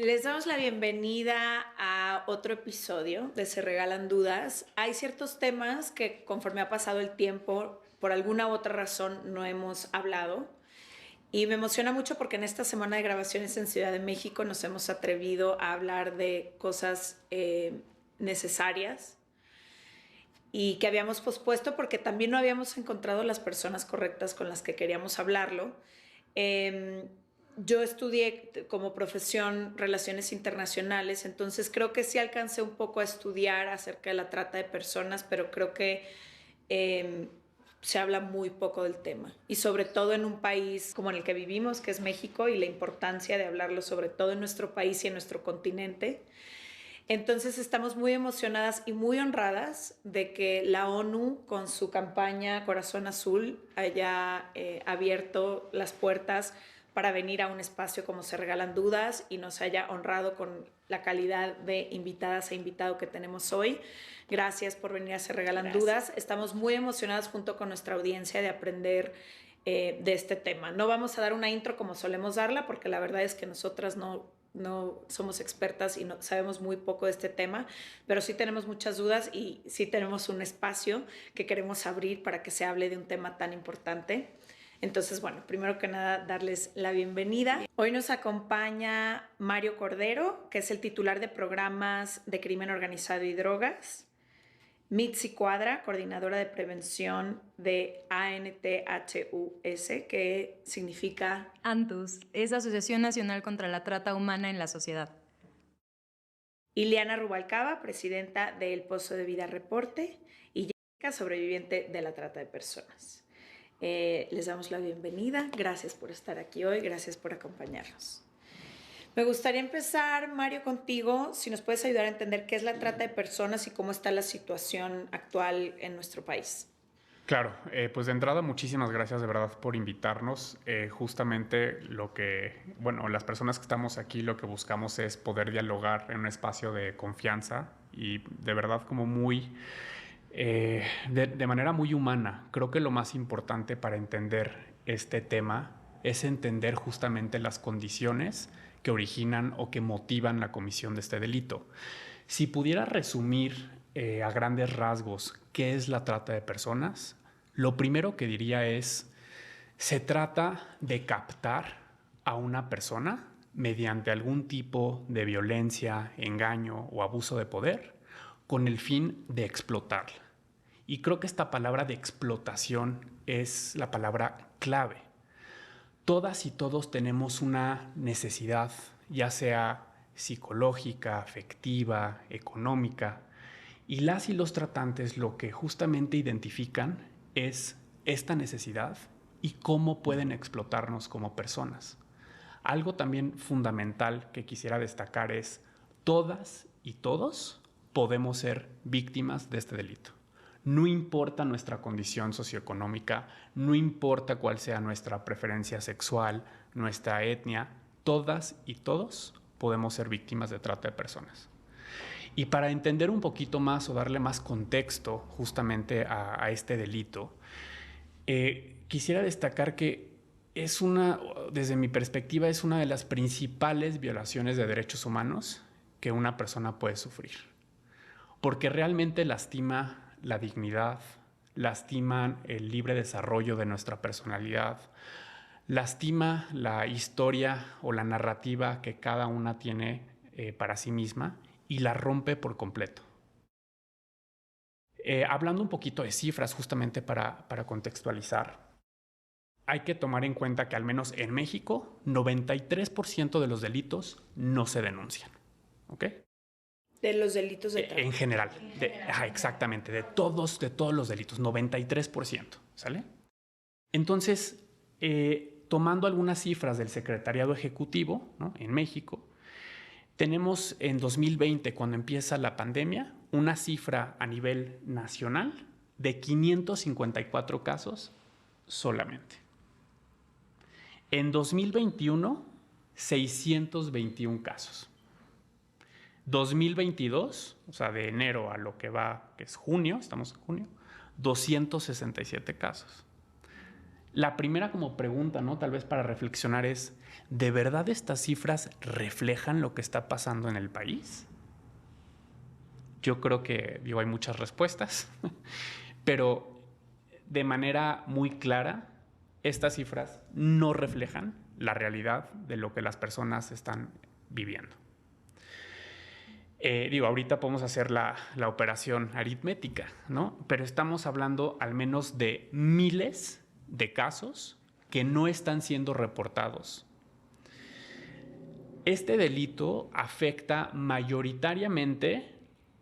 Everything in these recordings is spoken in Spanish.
Les damos la bienvenida a otro episodio de Se Regalan Dudas. Hay ciertos temas que conforme ha pasado el tiempo, por alguna u otra razón no hemos hablado. Y me emociona mucho porque en esta semana de grabaciones en Ciudad de México nos hemos atrevido a hablar de cosas necesarias y que habíamos pospuesto porque también no habíamos encontrado las personas correctas con las que queríamos hablarlo. Yo estudié como profesión relaciones internacionales, entonces creo que sí alcancé un poco a estudiar acerca de la trata de personas, pero creo que se habla muy poco del tema. Y sobre todo en un país como en el que vivimos, que es México, y la importancia de hablarlo sobre todo en nuestro país y en nuestro continente. Entonces estamos muy emocionadas y muy honradas de que la ONU con su campaña Corazón Azul haya abierto las puertas para venir a un espacio como Se Regalan Dudas y nos haya honrado con la calidad de invitadas e invitado que tenemos hoy. Gracias por venir a Se Regalan Dudas. Estamos muy emocionadas junto con nuestra audiencia de aprender de este tema. No vamos a dar una intro como solemos darla porque la verdad es que nosotras no somos expertas y no sabemos muy poco de este tema, pero sí tenemos muchas dudas y sí tenemos un espacio que queremos abrir para que se hable de un tema tan importante. Entonces, bueno, primero que nada, darles la bienvenida. Hoy nos acompaña Mario Cordero, que es el titular de programas de crimen organizado y drogas. Mitzi Cuadra, coordinadora de prevención de ANTHUS, que significa ANTUS es Asociación Nacional contra la Trata Humana en la Sociedad. Ileana Rubalcaba, presidenta de El Pozo de Vida Reporte, y Jessica, sobreviviente de la trata de personas. Les damos la bienvenida. Gracias por estar aquí hoy. Gracias por acompañarnos. Me gustaría empezar, Mario, contigo, si nos puedes ayudar a entender qué es la trata de personas y cómo está la situación actual en nuestro país. Claro, pues de entrada muchísimas gracias de verdad por invitarnos. Justamente las personas que estamos aquí lo que buscamos es poder dialogar en un espacio de confianza y de verdad como de manera muy humana. Creo que lo más importante para entender este tema es entender justamente las condiciones que originan o que motivan la comisión de este delito. Si pudiera resumir a grandes rasgos qué es la trata de personas, lo primero que diría es, se trata de captar a una persona mediante algún tipo de violencia, engaño o abuso de poder con el fin de explotarla. Y creo que esta palabra de explotación es la palabra clave. Todas y todos tenemos una necesidad, ya sea psicológica, afectiva, económica, y las y los tratantes lo que justamente identifican es esta necesidad y cómo pueden explotarnos como personas. Algo también fundamental que quisiera destacar es todas y todos podemos ser víctimas de este delito. No importa nuestra condición socioeconómica, no importa cuál sea nuestra preferencia sexual, nuestra etnia, todas y todos podemos ser víctimas de trata de personas. Y para entender un poquito más o darle más contexto justamente a este delito, quisiera destacar que desde mi perspectiva, es una de las principales violaciones de derechos humanos que una persona puede sufrir. Porque realmente lastima la dignidad, lastima el libre desarrollo de nuestra personalidad, lastima la historia o la narrativa que cada una tiene para sí misma y la rompe por completo. Hablando un poquito de cifras justamente para contextualizar, hay que tomar en cuenta que al menos en México 93% de los delitos no se denuncian. ¿Ok? De los delitos de trata. En general. Exactamente. De todos los delitos. 93%. ¿Sale? Entonces, tomando algunas cifras del Secretariado Ejecutivo, ¿no?, en México, tenemos en 2020, cuando empieza la pandemia, una cifra a nivel nacional de 554 casos solamente. En 2021, 621 casos. 2022, o sea, de enero a lo que va, que es junio, estamos en junio, 267 casos. La primera como pregunta, ¿no? Tal vez para reflexionar es, ¿de verdad estas cifras reflejan lo que está pasando en el país? Yo creo que, hay muchas respuestas, pero de manera muy clara, estas cifras no reflejan la realidad de lo que las personas están viviendo. Ahorita podemos hacer la operación aritmética, ¿no? Pero estamos hablando al menos de miles de casos que no están siendo reportados. Este delito afecta mayoritariamente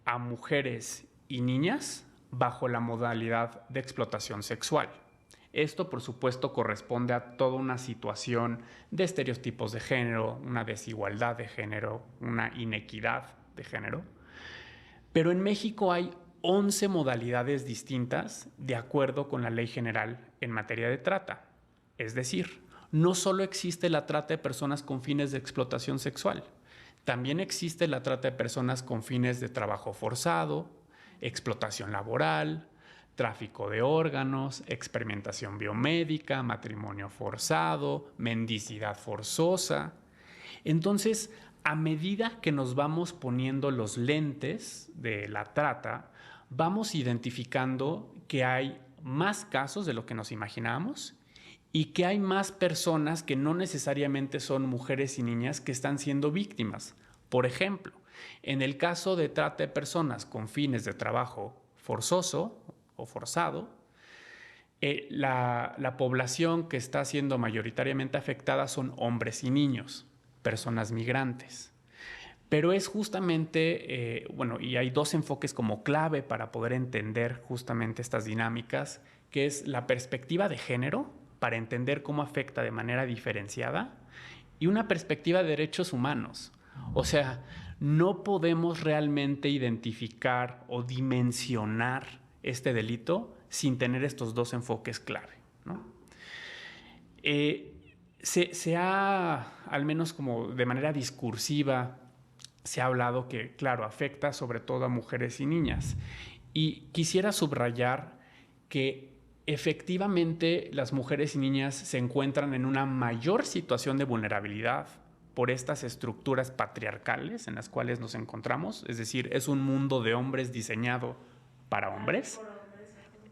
a mujeres y niñas bajo la modalidad de explotación sexual. Esto, por supuesto, corresponde a toda una situación de estereotipos de género, una desigualdad de género, una inequidad de género. Pero en México hay 11 modalidades distintas de acuerdo con la Ley General en materia de trata. Es decir, no solo existe la trata de personas con fines de explotación sexual, también existe la trata de personas con fines de trabajo forzado, explotación laboral, tráfico de órganos, experimentación biomédica, matrimonio forzado, mendicidad forzosa. Entonces, a medida que nos vamos poniendo los lentes de la trata, vamos identificando que hay más casos de lo que nos imaginábamos y que hay más personas que no necesariamente son mujeres y niñas que están siendo víctimas. Por ejemplo, en el caso de trata de personas con fines de trabajo forzoso o forzado, la población que está siendo mayoritariamente afectada son hombres y niños, personas migrantes. Pero es justamente, y hay dos enfoques como clave para poder entender justamente estas dinámicas, que es la perspectiva de género, para entender cómo afecta de manera diferenciada, y una perspectiva de derechos humanos. O sea, no podemos realmente identificar o dimensionar este delito sin tener estos dos enfoques clave, ¿no? Se ha, al menos como de manera discursiva, se ha hablado que, claro, afecta sobre todo a mujeres y niñas. Y quisiera subrayar que efectivamente las mujeres y niñas se encuentran en una mayor situación de vulnerabilidad por estas estructuras patriarcales en las cuales nos encontramos. Es decir, es un mundo de hombres diseñado para hombres.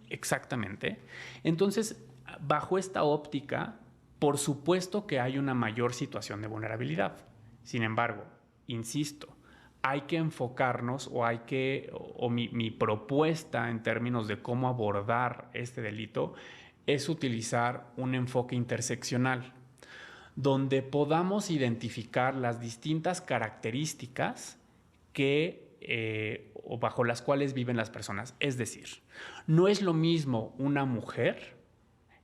Exactamente. Entonces, bajo esta óptica, por supuesto que hay una mayor situación de vulnerabilidad. Sin embargo, insisto, hay que enfocarnos mi propuesta en términos de cómo abordar este delito es utilizar un enfoque interseccional, donde podamos identificar las distintas características o bajo las cuales viven las personas. Es decir, no es lo mismo una mujer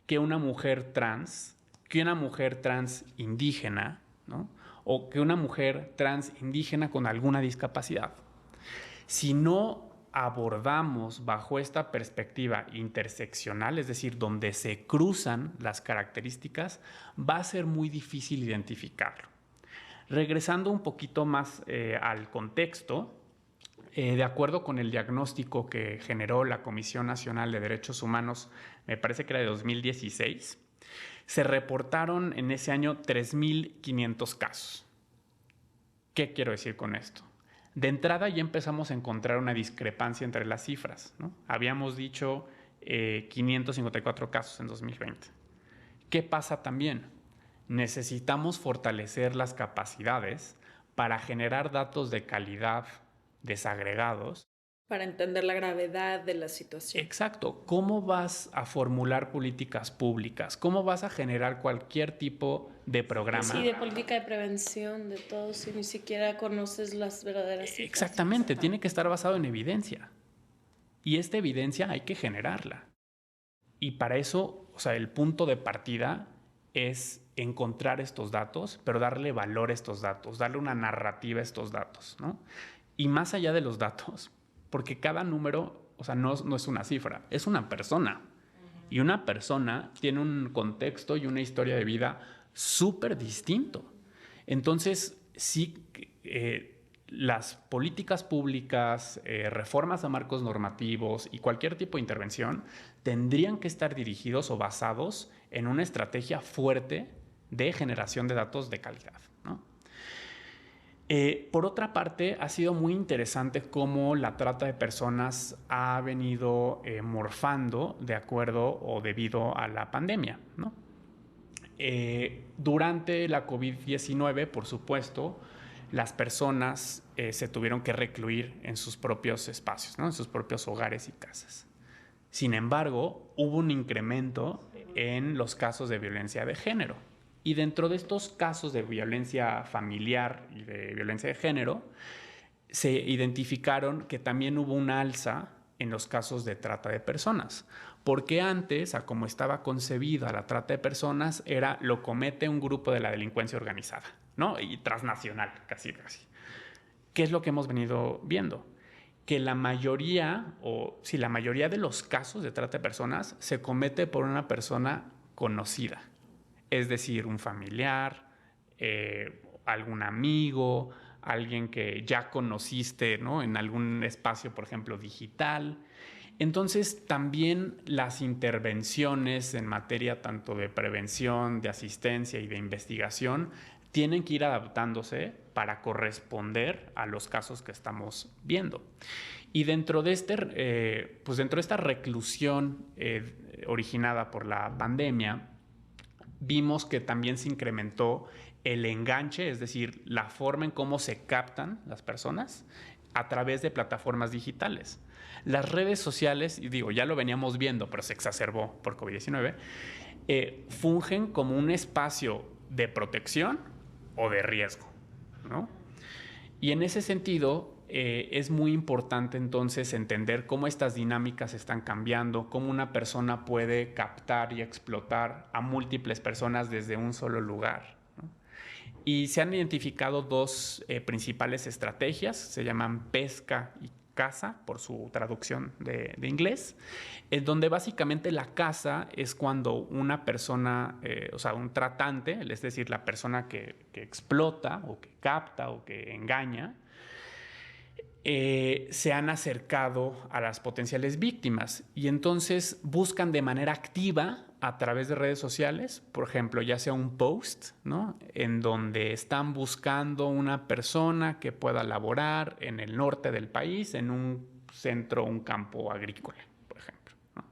que una mujer trans, que una mujer trans indígena, ¿no? O que una mujer trans indígena con alguna discapacidad. Si no abordamos bajo esta perspectiva interseccional, es decir, donde se cruzan las características, va a ser muy difícil identificarlo. Regresando un poquito más al contexto, de acuerdo con el diagnóstico que generó la Comisión Nacional de Derechos Humanos, me parece que era de 2016, se reportaron en ese año 3.500 casos. ¿Qué quiero decir con esto? De entrada ya empezamos a encontrar una discrepancia entre las cifras, ¿no? Habíamos dicho 554 casos en 2020. ¿Qué pasa también? Necesitamos fortalecer las capacidades para generar datos de calidad desagregados. Para entender la gravedad de la situación. Exacto. ¿Cómo vas a formular políticas públicas? ¿Cómo vas a generar cualquier tipo de programa? Sí, de política de prevención, de todo, si ni siquiera conoces las verdaderas cifras. Exactamente, tiene que estar basado en evidencia. Y esta evidencia hay que generarla. Y para eso, el punto de partida es encontrar estos datos, pero darle valor a estos datos, darle una narrativa a estos datos, ¿no? Y más allá de los datos, porque cada número, no es una cifra, es una persona. Y una persona tiene un contexto y una historia de vida súper distinto. Entonces, sí, las políticas públicas, reformas a marcos normativos y cualquier tipo de intervención tendrían que estar dirigidos o basados en una estrategia fuerte de generación de datos de calidad, ¿no? Por otra parte, ha sido muy interesante cómo la trata de personas ha venido morfando de acuerdo o debido a la pandemia, ¿no? Durante la COVID-19, por supuesto, las personas se tuvieron que recluir en sus propios espacios, ¿no? En sus propios hogares y casas. Sin embargo, hubo un incremento en los casos de violencia de género. Y dentro de estos casos de violencia familiar y de violencia de género, se identificaron que también hubo un alza en los casos de trata de personas. Porque antes, a como estaba concebida la trata de personas, lo comete un grupo de la delincuencia organizada, ¿no? Y transnacional, casi. ¿Qué es lo que hemos venido viendo? Que la mayoría de los casos de trata de personas se comete por una persona conocida. Es decir, un familiar, algún amigo, alguien que ya conociste, ¿no? En algún espacio, por ejemplo, digital. Entonces, también las intervenciones en materia tanto de prevención, de asistencia y de investigación tienen que ir adaptándose para corresponder a los casos que estamos viendo. Y dentro de esta reclusión originada por la pandemia, vimos que también se incrementó el enganche, es decir, la forma en cómo se captan las personas a través de plataformas digitales. Las redes sociales, y digo, ya lo veníamos viendo, pero se exacerbó por COVID-19, fungen como un espacio de protección o de riesgo, ¿no? Y en ese sentido, es muy importante entonces entender cómo estas dinámicas están cambiando, cómo una persona puede captar y explotar a múltiples personas desde un solo lugar, ¿no? Y se han identificado dos principales estrategias, se llaman pesca y caza, por su traducción de inglés, en donde básicamente la caza es cuando una persona, un tratante, es decir, la persona que explota o que capta o que engaña, se han acercado a las potenciales víctimas y entonces buscan de manera activa a través de redes sociales, por ejemplo, ya sea un post, ¿no? En donde están buscando una persona que pueda laborar en el norte del país, en un centro, un campo agrícola, por ejemplo, ¿no?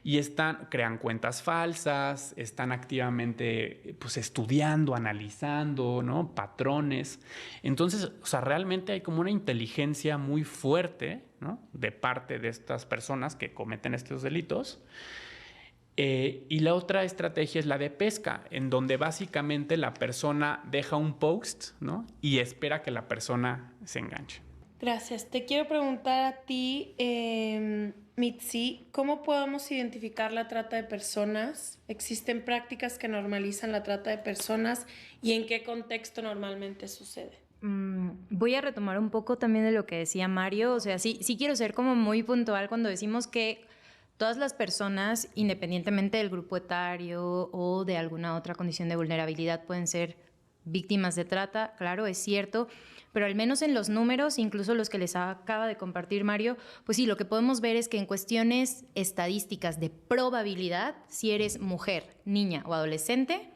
Y crean cuentas falsas, están activamente estudiando, analizando, ¿no? Patrones. Entonces, realmente hay como una inteligencia muy fuerte, ¿no? De parte de estas personas que cometen estos delitos. Y la otra estrategia es la de pesca, en donde básicamente la persona deja un post, ¿no? Y espera que la persona se enganche. Gracias. Te quiero preguntar a ti, Mitzi, ¿cómo podemos identificar la trata de personas? ¿Existen prácticas que normalizan la trata de personas y en qué contexto normalmente sucede? Voy a retomar un poco también de lo que decía Mario. O sea, sí quiero ser como muy puntual cuando decimos que todas las personas, independientemente del grupo etario o de alguna otra condición de vulnerabilidad, pueden ser víctimas de trata. Claro, es cierto, pero al menos en los números, incluso los que les acaba de compartir Mario, pues sí, lo que podemos ver es que en cuestiones estadísticas de probabilidad, si eres mujer, niña o adolescente,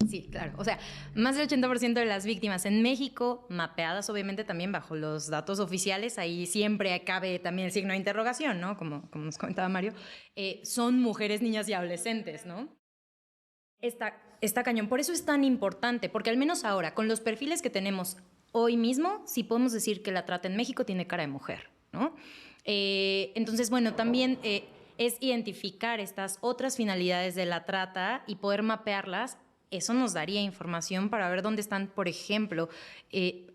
sí, claro. O sea, más del 80% de las víctimas en México, mapeadas obviamente también bajo los datos oficiales, ahí siempre cabe también el signo de interrogación, ¿no? Como nos comentaba Mario, son mujeres, niñas y adolescentes, ¿no? Está cañón. Por eso es tan importante, porque al menos ahora, con los perfiles que tenemos hoy mismo, sí podemos decir que la trata en México tiene cara de mujer, ¿no? Entonces, bueno, también es identificar estas otras finalidades de la trata y poder mapearlas. Eso nos daría información para ver dónde están, por ejemplo,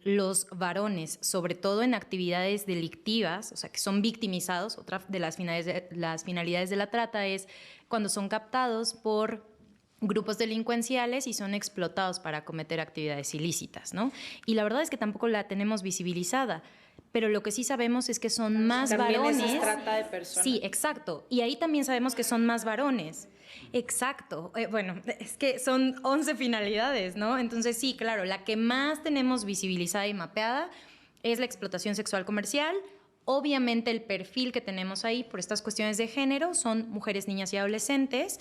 los varones, sobre todo en actividades delictivas, o sea, que son victimizados. Otra de las finalidades de la trata es cuando son captados por grupos delincuenciales y son explotados para cometer actividades ilícitas, ¿no? Y la verdad es que tampoco la tenemos visibilizada. Pero lo que sí sabemos es que son más también varones. También es trata de personas. Sí, exacto. Y ahí también sabemos que son más varones. Exacto. Bueno, es que son 11 finalidades, ¿no? Entonces sí, claro, la que más tenemos visibilizada y mapeada es la explotación sexual comercial Obviamente el perfil que tenemos ahí por estas cuestiones de género son mujeres, niñas y adolescentes.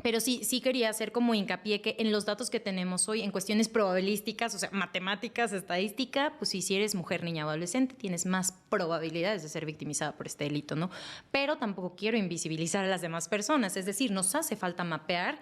Pero sí quería hacer como hincapié que en los datos que tenemos hoy, en cuestiones probabilísticas, o sea, matemáticas, estadística, pues si eres mujer, niña o adolescente, tienes más probabilidades de ser victimizada por este delito, ¿no? Pero tampoco quiero invisibilizar a las demás personas, es decir, nos hace falta mapear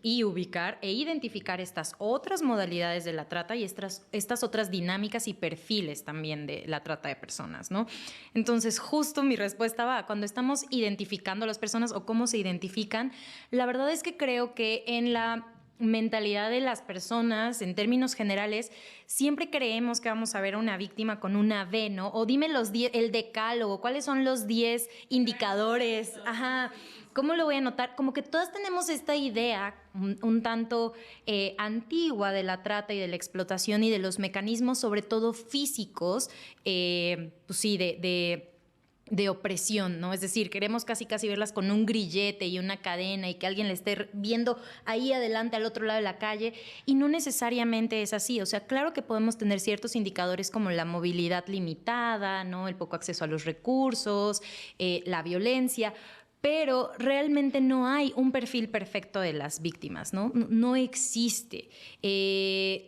y ubicar e identificar estas otras modalidades de la trata y estas otras dinámicas y perfiles también de la trata de personas, ¿no? Entonces, justo mi respuesta va, cuando estamos identificando a las personas o cómo se identifican, la verdad es que creo que en la mentalidad de las personas, en términos generales, siempre creemos que vamos a ver a una víctima con una V, ¿no? O dime el decálogo, ¿cuáles son los 10 indicadores? Ajá. ¿Cómo lo voy a notar? Como que todas tenemos esta idea un tanto antigua de la trata y de la explotación y de los mecanismos, sobre todo físicos, pues sí, de opresión, ¿no? Es decir, queremos casi verlas con un grillete y una cadena y que alguien le esté viendo ahí adelante al otro lado de la calle, y no necesariamente es así. O sea, claro que podemos tener ciertos indicadores como la movilidad limitada, ¿no? El poco acceso a los recursos, la violencia, pero realmente no hay un perfil perfecto de las víctimas, ¿no? No existe.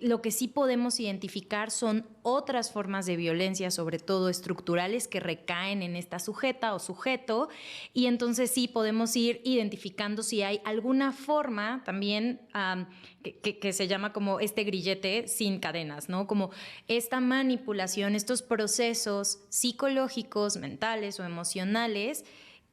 Lo que sí podemos identificar son otras formas de violencia, sobre todo estructurales, que recaen en esta sujeta o sujeto, y entonces sí podemos ir identificando si hay alguna forma también que se llama como este grillete sin cadenas, ¿no? Como esta manipulación, estos procesos psicológicos, mentales o emocionales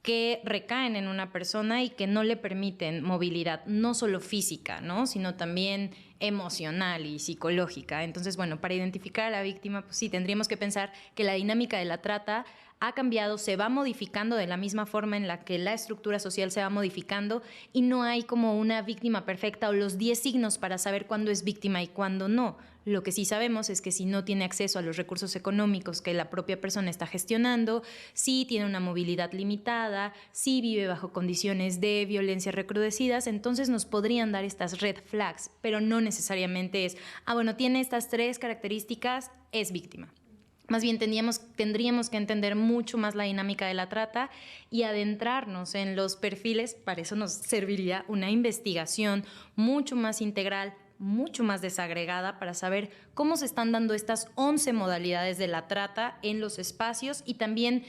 que recaen en una persona y que no le permiten movilidad, no solo física, ¿no? Sino también emocional y psicológica. Entonces, bueno, para identificar a la víctima, pues sí, tendríamos que pensar que la dinámica de la trata ha cambiado, se va modificando de la misma forma en la que la estructura social se va modificando, y no hay como una víctima perfecta o los 10 signos para saber cuándo es víctima y cuándo no. Lo que sí sabemos es que si no tiene acceso a los recursos económicos que la propia persona está gestionando, si tiene una movilidad limitada, si vive bajo condiciones de violencia recrudecidas, entonces nos podrían dar estas red flags, pero no necesariamente es, bueno, tiene estas 3 características, es víctima. Más bien tendríamos que entender mucho más la dinámica de la trata y adentrarnos en los perfiles. Para eso nos serviría una investigación mucho más integral, mucho más desagregada, para saber cómo se están dando estas 11 modalidades de la trata en los espacios y también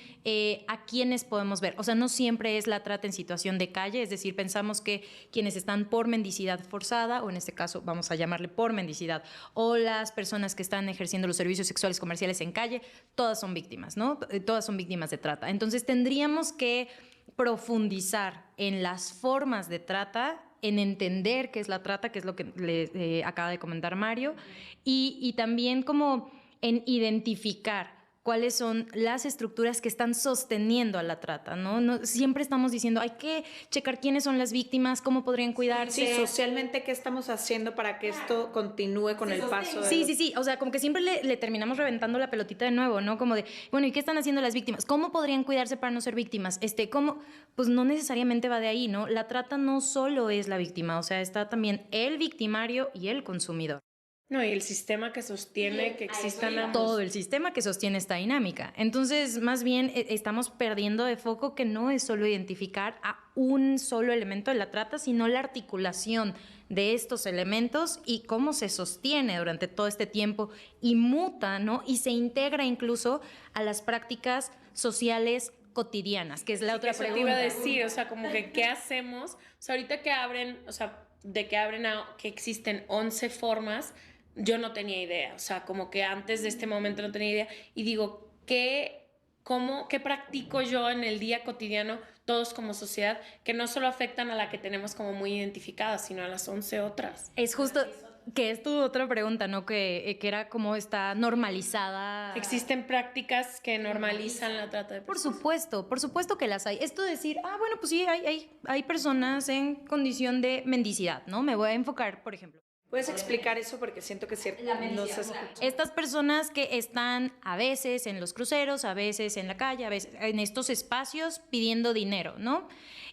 a quiénes podemos ver. O sea, no siempre es la trata en situación de calle, es decir, pensamos que quienes están por mendicidad forzada, o en este caso vamos a llamarle por mendicidad, o las personas que están ejerciendo los servicios sexuales comerciales en calle, todas son víctimas, ¿no? Todas son víctimas de trata. Entonces tendríamos que profundizar en las formas de trata, en entender qué es la trata, que es lo que le acaba de comentar Mario, y también como en identificar cuáles son las estructuras que están sosteniendo a la trata, ¿no? Siempre estamos diciendo, hay que checar quiénes son las víctimas, cómo podrían cuidarse. Sí, socialmente, ¿qué estamos haciendo para que esto continúe con el paso? Sí, o sea, como que siempre le terminamos reventando la pelotita de nuevo, ¿no? Como de, bueno, ¿y qué están haciendo las víctimas? ¿Cómo podrían cuidarse para no ser víctimas? ¿Cómo? Pues no necesariamente va de ahí, ¿no? La trata no solo es la víctima, o sea, está también el victimario y el consumidor. No, y el sistema que sostiene que existan ambos. Todo el sistema que sostiene esta dinámica. Entonces, más bien, estamos perdiendo de foco que no es solo identificar a un solo elemento de la trata, sino la articulación de estos elementos y cómo se sostiene durante todo este tiempo y muta, ¿no? Y se integra incluso a las prácticas sociales cotidianas, que es la otra pregunta. Te iba a decir, o sea, como que ¿qué hacemos? O sea, ahorita que abren, o sea, de que abren que existen 11 formas, yo no tenía idea, o sea, como que antes de este momento no tenía idea, y digo, ¿qué practico yo en el día cotidiano, todos como sociedad, que no solo afectan a la que tenemos como muy identificada, sino a las 11 otras? Es justo, que es tu otra pregunta, ¿no? Que era cómo está normalizada. ¿Existen prácticas que normalizan la trata de personas? Por supuesto que las hay. Esto de decir, bueno, pues sí, hay personas en condición de mendicidad, ¿no? Me voy a enfocar, por ejemplo. ¿Puedes explicar eso? Porque siento que no se escucha. Estas personas que están a veces en los cruceros, a veces en la calle, a veces en estos espacios pidiendo dinero, ¿no?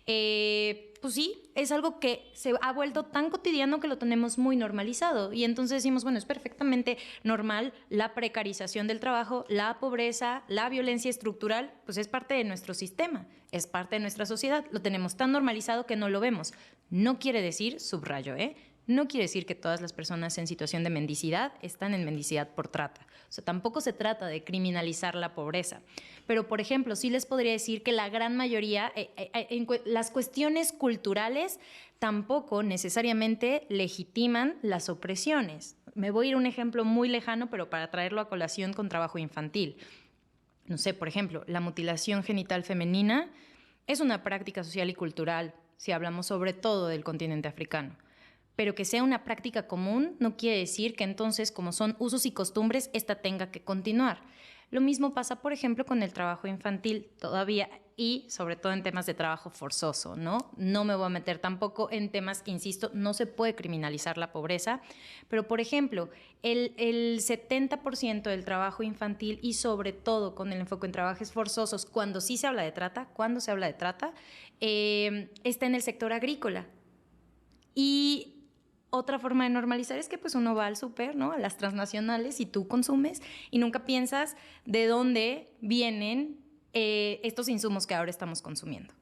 Pues sí, es algo que se ha vuelto tan cotidiano que lo tenemos muy normalizado. Y entonces decimos, bueno, es perfectamente normal la precarización del trabajo, la pobreza, la violencia estructural, pues es parte de nuestro sistema, es parte de nuestra sociedad. Lo tenemos tan normalizado que no lo vemos. No quiere decir, subrayo, no quiere decir que todas las personas en situación de mendicidad están en mendicidad por trata. O sea, tampoco se trata de criminalizar la pobreza. Pero, por ejemplo, sí les podría decir que la gran mayoría, las cuestiones culturales tampoco necesariamente legitiman las opresiones. Me voy a ir a un ejemplo muy lejano, pero para traerlo a colación con trabajo infantil. No sé, por ejemplo, la mutilación genital femenina es una práctica social y cultural, si hablamos sobre todo del continente africano. Pero que sea una práctica común no quiere decir que entonces, como son usos y costumbres, esta tenga que continuar. Lo mismo pasa, por ejemplo, con el trabajo infantil todavía y sobre todo en temas de trabajo forzoso, ¿no? No me voy a meter tampoco en temas que, insisto, no se puede criminalizar la pobreza, pero, por ejemplo, el 70% del trabajo infantil y sobre todo con el enfoque en trabajos forzosos, cuando sí se habla de trata, está en el sector agrícola. Y otra forma de normalizar es que pues uno va al súper, ¿no? A las transnacionales y tú consumes y nunca piensas de dónde vienen estos insumos que ahora estamos consumiendo.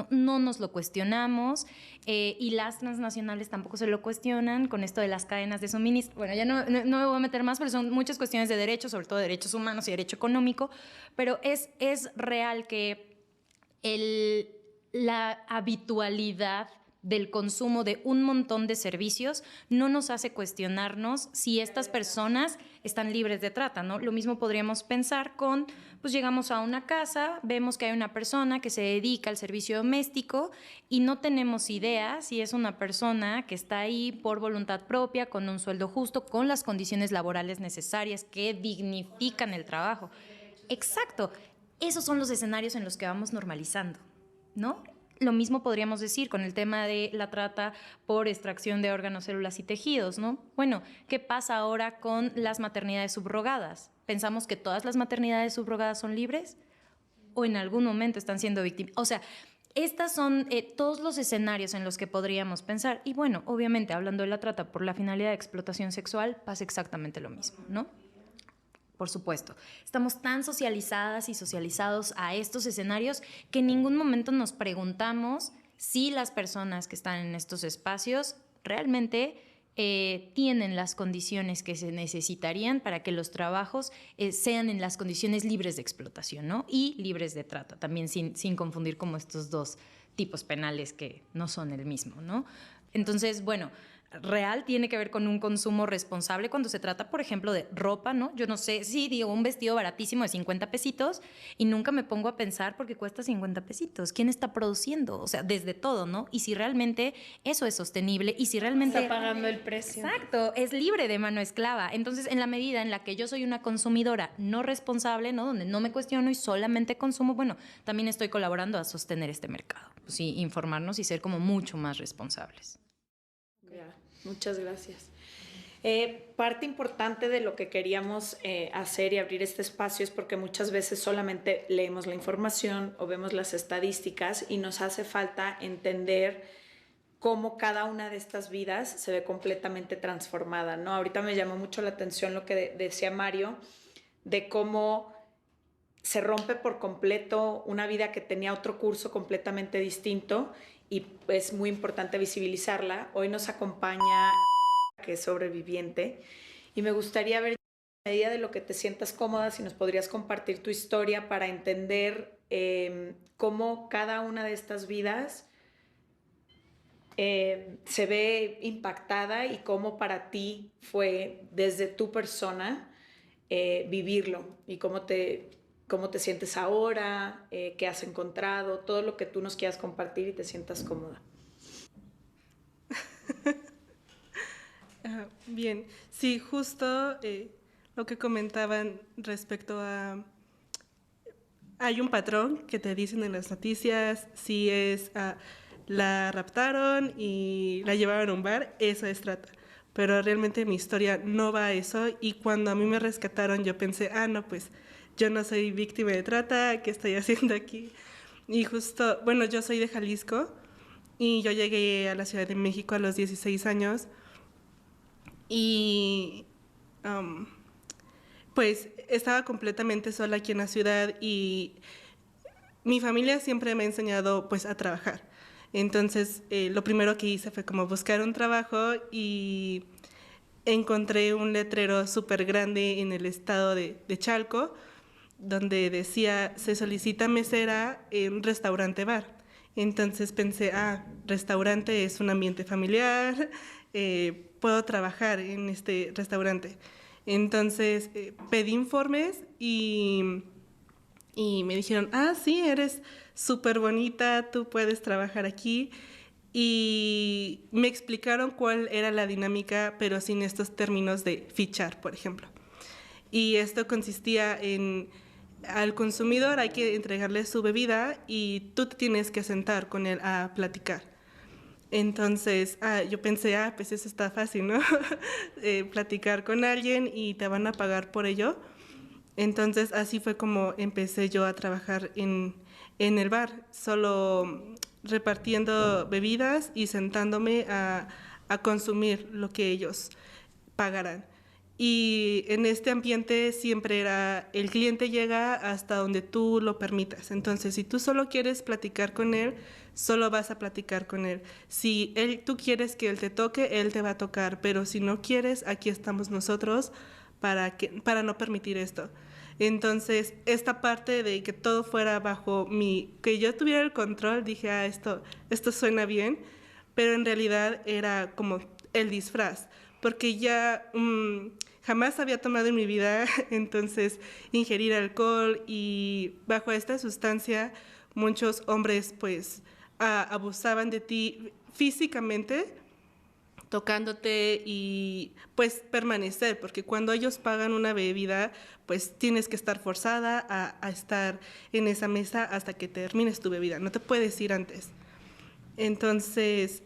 No nos lo cuestionamos y las transnacionales tampoco se lo cuestionan con esto de las cadenas de suministro. Bueno, ya no me voy a meter más, pero son muchas cuestiones de derechos, sobre todo derechos humanos y derecho económico, pero es real que la habitualidad del consumo de un montón de servicios no nos hace cuestionarnos si estas personas están libres de trata, ¿no? Lo mismo podríamos pensar con, pues llegamos a una casa, vemos que hay una persona que se dedica al servicio doméstico y no tenemos idea si es una persona que está ahí por voluntad propia, con un sueldo justo, con las condiciones laborales necesarias que dignifican el trabajo. Exacto, esos son los escenarios en los que vamos normalizando, ¿no? Lo mismo podríamos decir con el tema de la trata por extracción de órganos, células y tejidos, ¿no? Bueno, ¿qué pasa ahora con las maternidades subrogadas? ¿Pensamos que todas las maternidades subrogadas son libres? ¿O en algún momento están siendo víctimas? O sea, estos son todos los escenarios en los que podríamos pensar. Y bueno, obviamente, hablando de la trata por la finalidad de explotación sexual, pasa exactamente lo mismo, ¿no? Por supuesto, estamos tan socializadas y socializados a estos escenarios que en ningún momento nos preguntamos si las personas que están en estos espacios realmente tienen las condiciones que se necesitarían para que los trabajos sean en las condiciones libres de explotación, ¿no? Y libres de trata, también sin confundir como estos dos tipos penales que no son el mismo, ¿no? Entonces, bueno, real tiene que ver con un consumo responsable cuando se trata, por ejemplo, de ropa, ¿no? Yo no sé, sí, digo, un vestido baratísimo de 50 pesitos y nunca me pongo a pensar porque cuesta 50 pesitos. ¿Quién está produciendo? O sea, desde todo, ¿no? Y si realmente eso es sostenible y si realmente... Está pagando el precio. Exacto, es libre de mano esclava. Entonces, en la medida en la que yo soy una consumidora no responsable, ¿no? Donde no me cuestiono y solamente consumo, bueno, también estoy colaborando a sostener este mercado. Pues sí, informarnos y ser como mucho más responsables. Muchas gracias. Parte importante de lo que queríamos hacer y abrir este espacio es porque muchas veces solamente leemos la información o vemos las estadísticas y nos hace falta entender cómo cada una de estas vidas se ve completamente transformada, ¿no? Ahorita me llamó mucho la atención lo que decía Mario, de cómo se rompe por completo una vida que tenía otro curso completamente distinto y es muy importante visibilizarla. Hoy nos acompaña, que es sobreviviente, y me gustaría ver, a medida de lo que te sientas cómoda, si nos podrías compartir tu historia para entender cómo cada una de estas vidas se ve impactada y cómo para ti fue desde tu persona vivirlo y cómo te sientes ahora, qué has encontrado, todo lo que tú nos quieras compartir y te sientas cómoda. Bien, sí, justo lo que comentaban respecto a... Hay un patrón que te dicen en las noticias, si es la raptaron y la llevaron a un bar, eso es trata. pero realmente mi historia no va a eso, y cuando a mí me rescataron yo pensé, no, pues yo no soy víctima de trata, ¿qué estoy haciendo aquí? Y justo, bueno, yo soy de Jalisco y yo llegué a la Ciudad de México a los 16 años y pues estaba completamente sola aquí en la ciudad y mi familia siempre me ha enseñado pues a trabajar. Entonces lo primero que hice fue como buscar un trabajo y encontré un letrero súper grande en el estado de Chalco donde decía se solicita mesera en un restaurante bar. Entonces pensé, restaurante es un ambiente familiar, puedo trabajar en este restaurante. Entonces pedí informes y me dijeron, sí, eres súper bonita, tú puedes trabajar aquí. Y me explicaron cuál era la dinámica, pero sin estos términos de fichar, por ejemplo. Y esto consistía en, al consumidor hay que entregarle su bebida y tú te tienes que sentar con él a platicar. Entonces, yo pensé, pues eso está fácil, ¿no? Platicar con alguien y te van a pagar por ello. Entonces, así fue como empecé yo a trabajar en el bar, solo repartiendo bebidas y sentándome a consumir lo que ellos pagaran. Y en este ambiente siempre era, el cliente llega hasta donde tú lo permitas. Entonces, si tú solo quieres platicar con él, solo vas a platicar con él. Si tú quieres que él te toque, él te va a tocar. Pero si no quieres, aquí estamos nosotros para no permitir esto. Entonces, esta parte de que todo fuera bajo que yo tuviera el control, dije, esto suena bien, pero en realidad era como el disfraz, porque ya jamás había tomado en mi vida, entonces ingerir alcohol y bajo esta sustancia muchos hombres pues abusaban de ti físicamente, tocándote y pues permanecer, porque cuando ellos pagan una bebida, pues tienes que estar forzada a estar en esa mesa hasta que termines tu bebida, no te puedes ir antes. Entonces,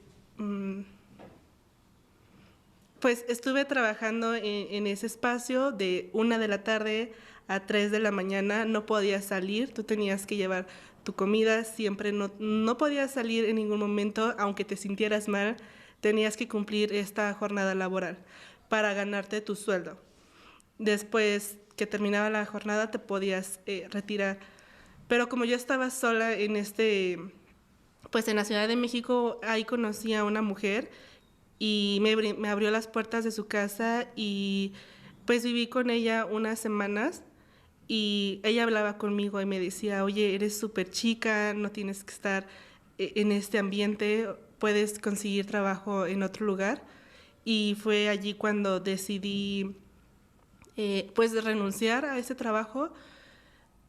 pues estuve trabajando en ese espacio de 1 de la tarde a 3 de la mañana, no podías salir, tú tenías que llevar tu comida, siempre no podías salir en ningún momento, aunque te sintieras mal, tenías que cumplir esta jornada laboral para ganarte tu sueldo. Después que terminaba la jornada te podías retirar. Pero como yo estaba sola pues en la Ciudad de México, ahí conocí a una mujer y me abrió las puertas de su casa y pues viví con ella unas semanas y ella hablaba conmigo y me decía, oye, eres súper chica, no tienes que estar en este ambiente, puedes conseguir trabajo en otro lugar. Y fue allí cuando decidí pues renunciar a ese trabajo,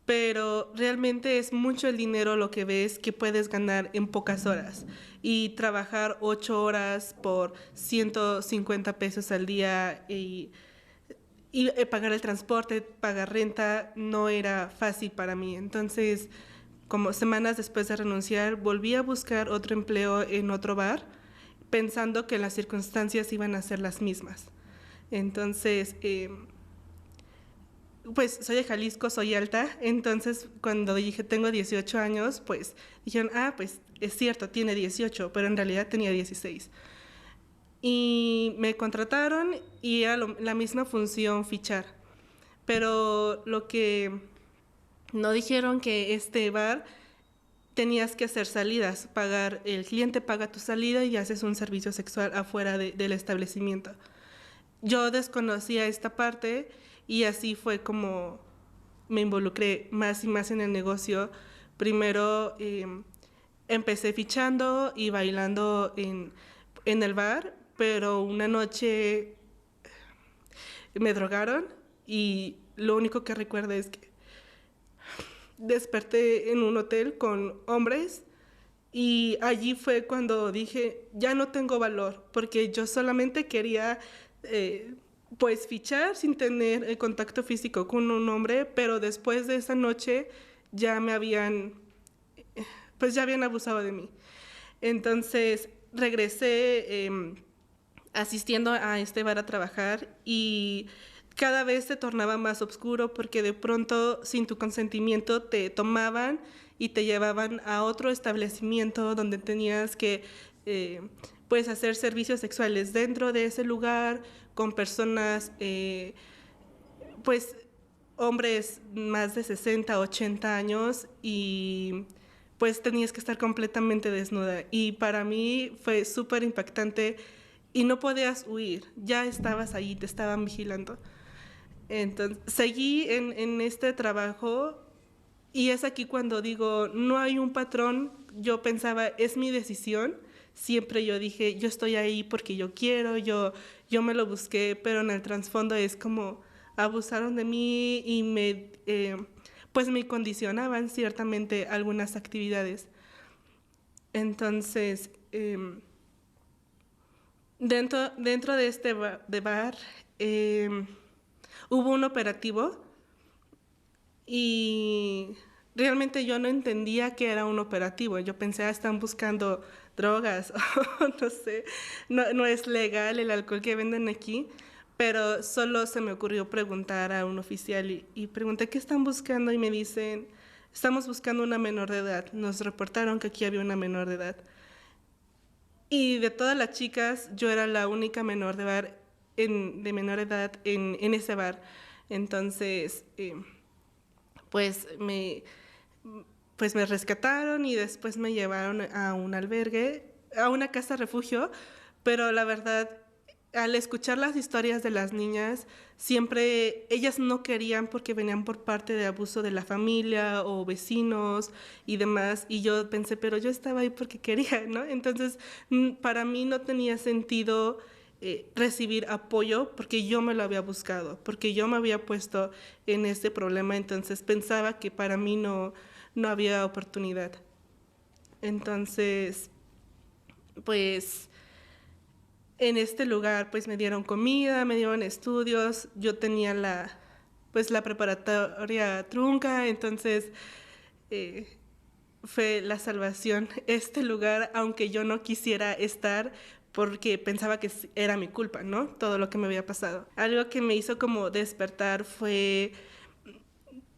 pero realmente es mucho el dinero lo que ves que puedes ganar en pocas horas. Y trabajar 8 horas por 150 pesos al día y pagar el transporte, pagar renta, no era fácil para mí. Entonces, como semanas después de renunciar, volví a buscar otro empleo en otro bar, pensando que las circunstancias iban a ser las mismas. Entonces, pues soy de Jalisco, soy alta, entonces cuando dije tengo 18 años, pues dijeron, pues es cierto, tiene 18, pero en realidad tenía 16. Y me contrataron y era la misma función, fichar. Pero lo que no dijeron que este bar tenías que hacer salidas, el cliente paga tu salida y haces un servicio sexual afuera del establecimiento. Yo desconocía esta parte y así fue como me involucré más y más en el negocio. Primero empecé fichando y bailando en el bar, pero una noche me drogaron y lo único que recuerdo es que desperté en un hotel con hombres y allí fue cuando dije, ya no tengo valor, porque yo solamente quería pues fichar sin tener contacto físico con un hombre, pero después de esa noche ya me habían abusado de mí. Entonces regresé asistiendo a este bar a trabajar y cada vez se tornaba más oscuro porque de pronto, sin tu consentimiento, te tomaban y te llevaban a otro establecimiento donde tenías que pues hacer servicios sexuales dentro de ese lugar con personas, pues hombres más de 60, 80 años y pues tenías que estar completamente desnuda. Y para mí fue súper impactante y no podías huir, ya estabas ahí, te estaban vigilando. Entonces, seguí en este trabajo y es aquí cuando digo, no hay un patrón, yo pensaba, es mi decisión, siempre yo dije, yo estoy ahí porque yo quiero, yo me lo busqué, pero en el trasfondo es como abusaron de mí y pues me condicionaban ciertamente algunas actividades. Entonces, dentro de este bar hubo un operativo y realmente yo no entendía que era un operativo. Yo pensé, están buscando drogas o no sé, no es legal el alcohol que venden aquí, pero solo se me ocurrió preguntar a un oficial y pregunté, ¿qué están buscando? Y me dicen, estamos buscando una menor de edad. Nos reportaron que aquí había una menor de edad. Y de todas las chicas, yo era la única menor de menor edad en ese bar. Entonces, pues me rescataron y después me llevaron a un albergue, a una casa refugio, pero la verdad, al escuchar las historias de las niñas, siempre ellas no querían porque venían por parte de abuso de la familia o vecinos y demás, y yo pensé, pero yo estaba ahí porque quería, ¿no? Entonces, para mí no tenía sentido recibir apoyo porque yo me lo había buscado, porque yo me había puesto en este problema, entonces pensaba que para mí no había oportunidad. Entonces, pues en este lugar pues me dieron comida, me dieron estudios, yo tenía la preparatoria trunca, entonces fue la salvación este lugar, aunque yo no quisiera estar porque pensaba que era mi culpa, ¿no? Todo lo que me había pasado. Algo que me hizo como despertar fue,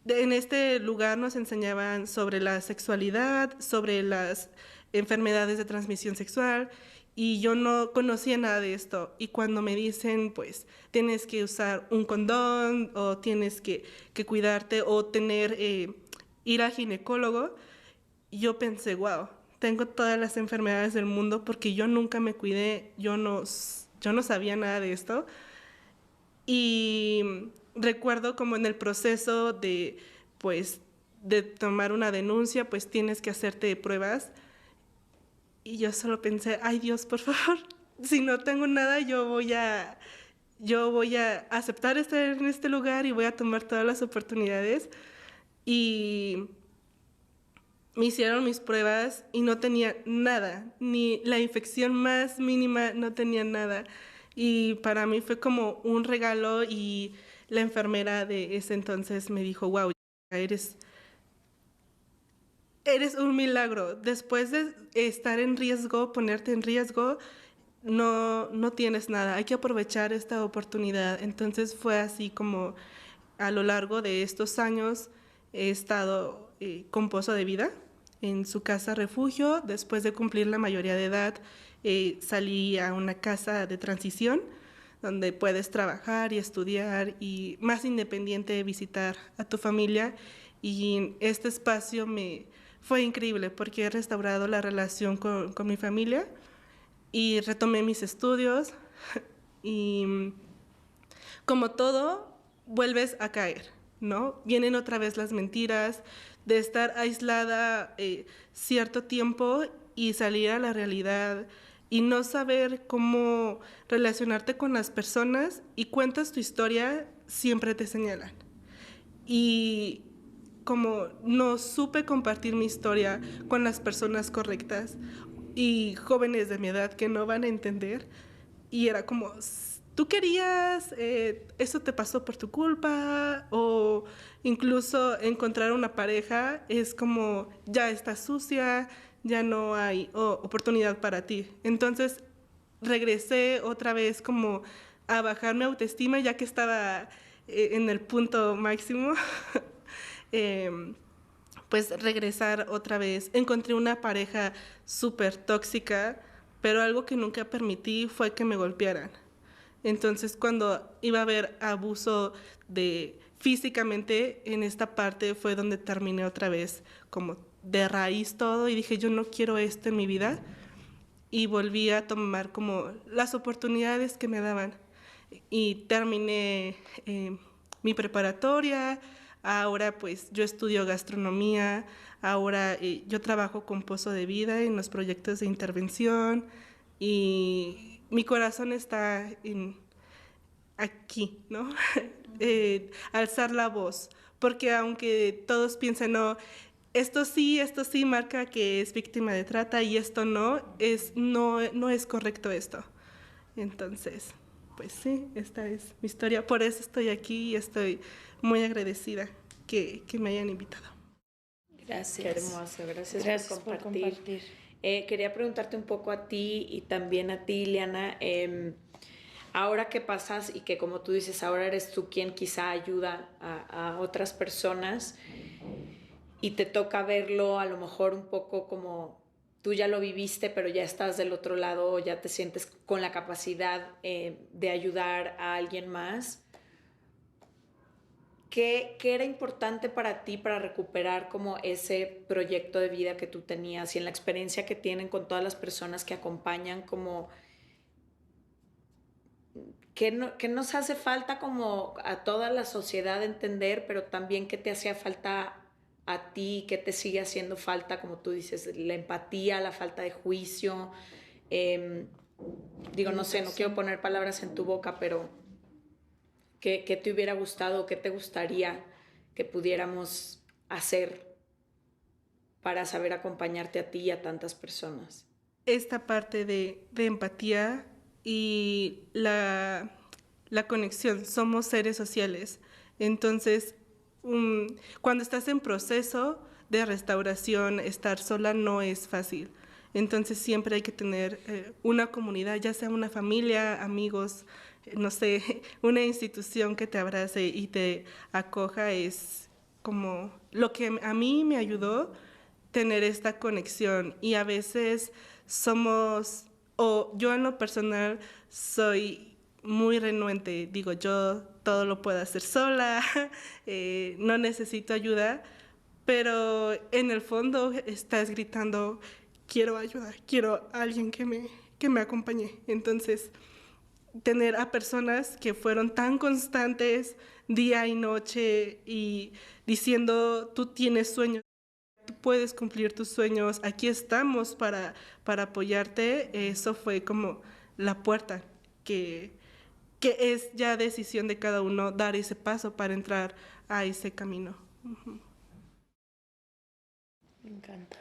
en este lugar nos enseñaban sobre la sexualidad, sobre las enfermedades de transmisión sexual, y yo no conocía nada de esto. Y cuando me dicen, pues, tienes que usar un condón, o tienes que cuidarte, o ir al ginecólogo, yo pensé, wow, tengo todas las enfermedades del mundo porque yo nunca me cuidé, yo no sabía nada de esto. Y recuerdo como en el proceso pues, de tomar una denuncia, pues tienes que hacerte pruebas. Y yo solo pensé, ay Dios, por favor, si no tengo nada, yo voy a aceptar estar en este lugar y voy a tomar todas las oportunidades. Y me hicieron mis pruebas y no tenía nada, ni la infección más mínima, no tenía nada. Y para mí fue como un regalo y la enfermera de ese entonces me dijo, wow, eres un milagro. Después de estar en riesgo, ponerte en riesgo, no tienes nada. Hay que aprovechar esta oportunidad. Entonces fue así como a lo largo de estos años he estado con Pozo de Vida en su casa refugio. Después de cumplir la mayoría de edad, salí a una casa de transición donde puedes trabajar y estudiar y más independiente visitar a tu familia. Y este espacio fue increíble porque he restaurado la relación con mi familia y retomé mis estudios y como todo, vuelves a caer, ¿no? Vienen otra vez las mentiras de estar aislada cierto tiempo y salir a la realidad y no saber cómo relacionarte con las personas y cuentas tu historia, siempre te señalan. Y como no supe compartir mi historia con las personas correctas y jóvenes de mi edad que no van a entender, y era como, tú querías, eso te pasó por tu culpa, o incluso encontrar una pareja es como, ya estás sucia, ya no hay oportunidad para ti. Entonces, regresé otra vez como a bajar mi autoestima ya que estaba en el punto máximo. Pues regresar otra vez. Encontré una pareja súper tóxica, pero algo que nunca permití fue que me golpearan. Entonces, cuando iba a haber abuso físicamente, en esta parte fue donde terminé otra vez como de raíz todo y dije, yo no quiero esto en mi vida. Y volví a tomar como las oportunidades que me daban. Y terminé mi preparatoria. Ahora pues yo estudio gastronomía, ahora yo trabajo con Pozo de Vida en los proyectos de intervención y mi corazón está aquí, ¿no? Alzar la voz, porque aunque todos piensen, no, esto sí marca que es víctima de trata y esto no es correcto esto. Entonces, pues sí, esta es mi historia. Por eso estoy aquí y estoy muy agradecida que me hayan invitado. Gracias. Qué hermoso, gracias por compartir. Quería preguntarte un poco a ti y también a ti, Ileana, ahora que pasas y que como tú dices, ahora eres tú quien quizá ayuda a otras personas y te toca verlo a lo mejor un poco como tú ya lo viviste, pero ya estás del otro lado, ya te sientes con la capacidad de ayudar a alguien más. ¿Qué era importante para ti para recuperar como ese proyecto de vida que tú tenías y en la experiencia que tienen con todas las personas que acompañan? Como, ¿qué nos hace falta como a toda la sociedad entender, pero también qué te hacía falta a ti, qué te sigue haciendo falta, como tú dices, la empatía, la falta de juicio? Digo, no sé, no quiero poner palabras en tu boca, pero ¿qué te hubiera gustado, qué te gustaría que pudiéramos hacer para saber acompañarte a ti y a tantas personas? Esta parte de empatía y la conexión, somos seres sociales. Entonces, cuando estás en proceso de restauración, estar sola no es fácil. Entonces siempre hay que tener una comunidad, ya sea una familia, amigos, no sé, una institución que te abrace y te acoja. Es como lo que a mí me ayudó, tener esta conexión. Y a veces yo en lo personal soy muy renuente, digo, yo todo lo puedo hacer sola, no necesito ayuda, pero en el fondo estás gritando, quiero ayuda, quiero a alguien que me acompañe. Entonces, tener a personas que fueron tan constantes día y noche y diciendo, tú tienes sueños, tú puedes cumplir tus sueños, aquí estamos para apoyarte, eso fue como la puerta que es ya decisión de cada uno dar ese paso para entrar a ese camino. Me encanta.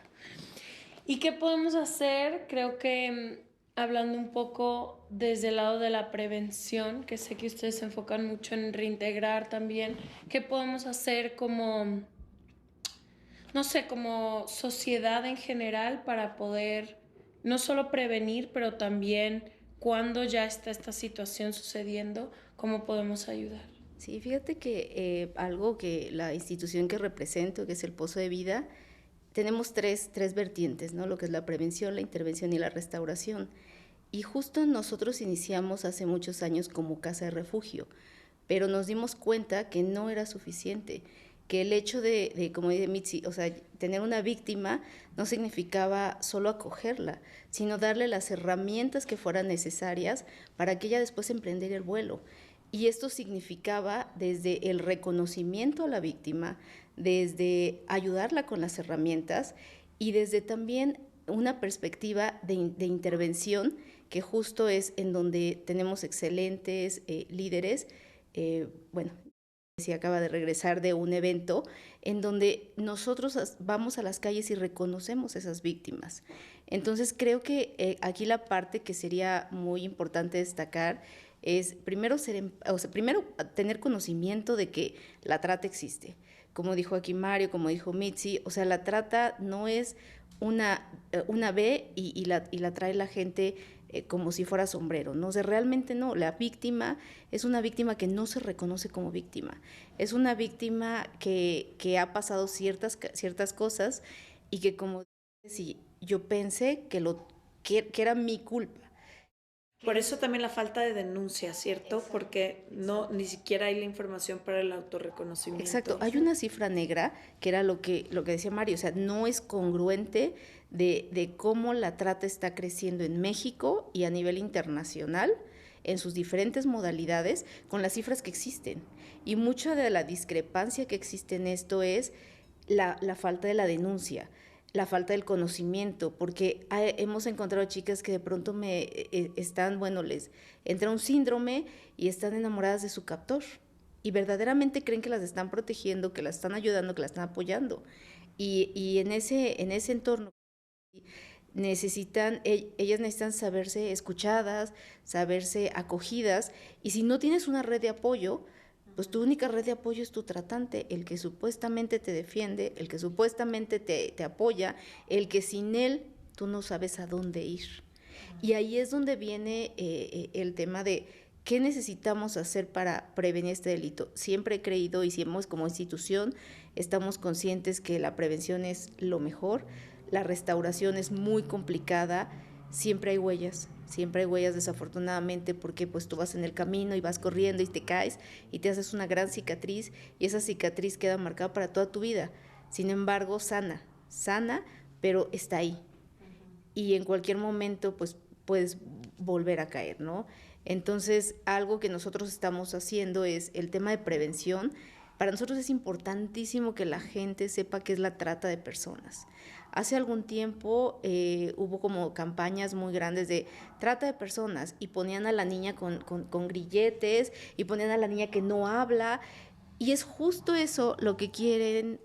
¿Y qué podemos hacer? Creo que hablando un poco desde el lado de la prevención, que sé que ustedes se enfocan mucho en reintegrar también, ¿qué podemos hacer como, no sé, como sociedad en general para poder no solo prevenir, pero también cuando ya está esta situación sucediendo, cómo podemos ayudar? Sí, fíjate que algo que la institución que represento, que es el Pozo de Vida, tenemos tres vertientes, ¿no? Lo que es la prevención, la intervención y la restauración. Y justo nosotros iniciamos hace muchos años como casa de refugio, pero nos dimos cuenta que no era suficiente, que el hecho de como dice Mitzi, o sea, tener una víctima no significaba solo acogerla, sino darle las herramientas que fueran necesarias para que ella después emprendiera el vuelo. Y esto significaba desde el reconocimiento a la víctima, desde ayudarla con las herramientas y desde también una perspectiva de intervención, que justo es en donde tenemos excelentes líderes. Bueno, si acaba de regresar de un evento en donde nosotros vamos a las calles y reconocemos esas víctimas. Entonces creo que aquí la parte que sería muy importante destacar es primero tener conocimiento de que la trata existe. Como dijo aquí Mario, como dijo Mitzi, o sea, la trata no es una B y la trae la gente como si fuera sombrero, ¿no? O sea, realmente no, la víctima es una víctima que no se reconoce como víctima, es una víctima que ha pasado ciertas cosas y que como si yo pensé que era mi culpa. Por eso también la falta de denuncia, ¿cierto? Exacto. Porque ni siquiera hay la información para el autorreconocimiento. Exacto, hay una cifra negra que era lo que decía Mario, o sea, no es congruente de cómo la trata está creciendo en México y a nivel internacional en sus diferentes modalidades con las cifras que existen. Y mucha de la discrepancia que existe en esto es la falta de la denuncia, la falta del conocimiento, porque hemos encontrado chicas que de pronto les entra un síndrome y están enamoradas de su captor y verdaderamente creen que las están protegiendo, que las están ayudando, que las están apoyando. Y en ese entorno ellas necesitan saberse escuchadas, saberse acogidas, y si no tienes una red de apoyo, pues tu única red de apoyo es tu tratante, el que supuestamente te defiende, el que supuestamente te apoya, el que sin él tú no sabes a dónde ir. Y ahí es donde viene el tema de qué necesitamos hacer para prevenir este delito. Siempre he creído, y siempre como institución estamos conscientes que la prevención es lo mejor, la restauración es muy complicada, siempre hay huellas desafortunadamente, porque pues tú vas en el camino y vas corriendo y te caes y te haces una gran cicatriz y esa cicatriz queda marcada para toda tu vida. Sin embargo, sana, pero está ahí. Y en cualquier momento pues puedes volver a caer, ¿no? Entonces, algo que nosotros estamos haciendo es el tema de prevención. Para nosotros es importantísimo que la gente sepa qué es la trata de personas. Hace algún tiempo hubo como campañas muy grandes de trata de personas y ponían a la niña con grilletes y ponían a la niña que no habla, y es justo eso lo que quieren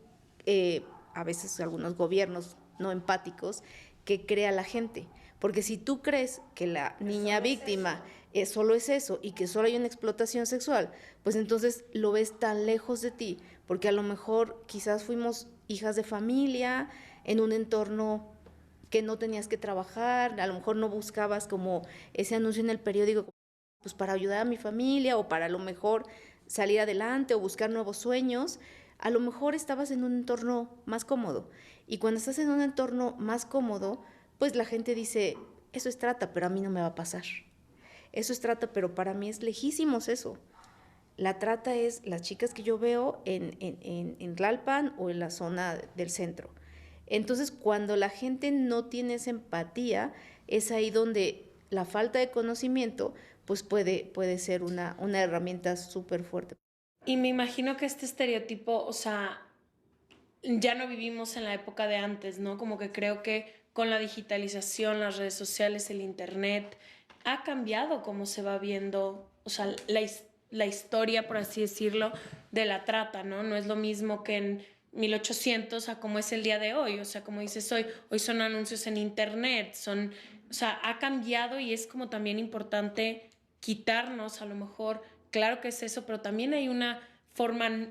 a veces algunos gobiernos no empáticos, que crea la gente. Porque si tú crees que la niña víctima solo es eso y que solo hay una explotación sexual, pues entonces lo ves tan lejos de ti, porque a lo mejor quizás fuimos hijas de familia, en un entorno que no tenías que trabajar, a lo mejor no buscabas como ese anuncio en el periódico pues para ayudar a mi familia o para a lo mejor salir adelante o buscar nuevos sueños. A lo mejor estabas en un entorno más cómodo, y cuando estás en un entorno más cómodo, pues la gente dice, eso es trata, pero a mí no me va a pasar. Eso es trata, pero para mí es lejísimos eso. La trata es las chicas que yo veo en Tlalpan o en la zona del centro. Entonces, cuando la gente no tiene esa empatía, es ahí donde la falta de conocimiento pues puede ser una herramienta súper fuerte. Y me imagino que este estereotipo, o sea, ya no vivimos en la época de antes, ¿no? Como que creo que con la digitalización, las redes sociales, el internet, ha cambiado cómo se va viendo, o sea, la historia, por así decirlo, de la trata, ¿no? No es lo mismo que en 1800 a como es el día de hoy, o sea, como dices hoy son anuncios en internet, o sea, ha cambiado, y es como también importante quitarnos, a lo mejor, claro que es eso, pero también hay una forma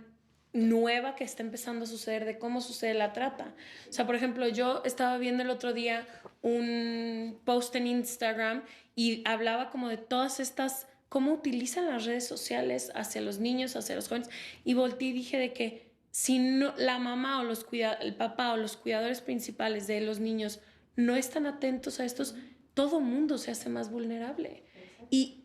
nueva que está empezando a suceder de cómo sucede la trata. O sea, por ejemplo, yo estaba viendo el otro día un post en Instagram y hablaba como de todas estas, cómo utilizan las redes sociales hacia los niños, hacia los jóvenes, y volteé y dije de que si no, la mamá o el papá o los cuidadores principales de los niños no están atentos a estos, todo mundo se hace más vulnerable. Y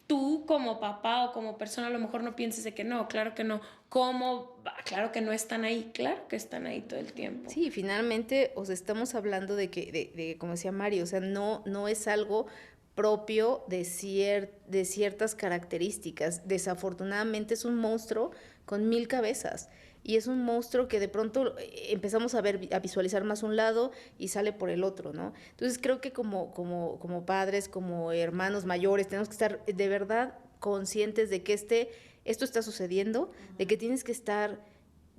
tú como papá o como persona a lo mejor no pienses de que no, claro que no. ¿Cómo? Claro que no están ahí, claro que están ahí todo el tiempo. Sí, finalmente, o sea, estamos hablando de como decía Mario, o sea, no es algo propio de ciertas características. Desafortunadamente es un monstruo con 1000 cabezas. Y es un monstruo que de pronto empezamos a visualizar más un lado y sale por el otro, ¿no? Entonces creo que como padres, como hermanos mayores, tenemos que estar de verdad conscientes de que esto está sucediendo, de que tienes que estar